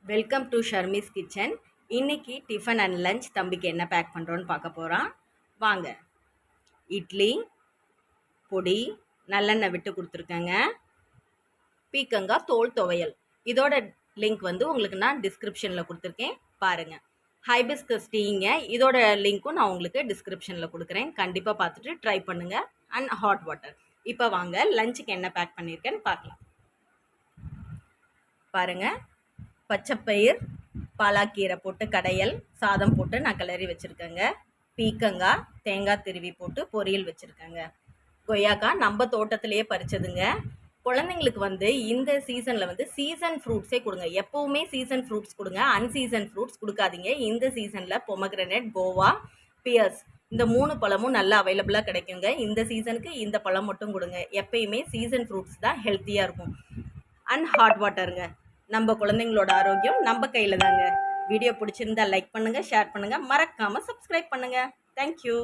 Welcome to Sharmi's kitchen. இன்னைக்கு tiffin and lunch தம்பிக்கு என்ன பேக் பண்ணுறோன்னு பார்க்க போகிறான். வாங்க. இட்லி பொடி நல்லெண்ணெய் விட்டு கொடுத்துருக்கேங்க. பீக்கங்காய் தோல் துவையல். இதோட லிங்க் வந்து உங்களுக்கு நான் டிஸ்கிரிப்ஷனில் கொடுத்துருக்கேன், பாருங்கள். ஹைபிஸ்கஸ் டீங்க, இதோட லிங்க்கும் நான் உங்களுக்கு டிஸ்கிரிப்ஷனில் கொடுக்குறேன். கண்டிப்பாக பார்த்துட்டு ட்ரை பண்ணுங்கள். And hot water. இப்போ வாங்க லஞ்சுக்கு என்ன பேக் பண்ணியிருக்கேன்னு பார்க்கலாம். பாருங்கள், பச்சைப்பயிர் பாலாக்கீரை போட்டு கடையல் சாதம் போட்டு நான் கிளறி வச்சுருக்கேங்க. பீக்கங்காய் தேங்காய் திருவி போட்டு பொரியல் வச்சுருக்கேங்க. கொய்யாக்காய் நம்ம தோட்டத்திலேயே பறிச்சதுங்க. குழந்தைங்களுக்கு வந்து இந்த சீசனில் வந்து சீசன் ஃப்ரூட்ஸே கொடுங்க. எப்போவுமே சீசன் ஃப்ரூட்ஸ் கொடுங்க, அன்சீசன் ஃப்ரூட்ஸ் கொடுக்காதீங்க. இந்த சீசனில் பொமக்ரனேட், கோவா, பியர்ஸ் இந்த 3 பழமும் நல்லா அவைலபிளாக கிடைக்குங்க. இந்த சீசனுக்கு இந்த பழம் மட்டும் கொடுங்க. எப்பயுமே சீசன் ஃப்ரூட்ஸ் தான் ஹெல்த்தியாக இருக்கும். அண்ட் ஹாட் வாட்டருங்க. நம்ம குழந்தைங்களோட ஆரோக்கியம் நம்ம கையில் தாங்க. வீடியோ பிடிச்சிருந்தா லைக் பண்ணுங்கள், ஷேர் பண்ணுங்கள், மறக்காமல் சப்ஸ்கிரைப் பண்ணுங்கள். தேங்க்யூ.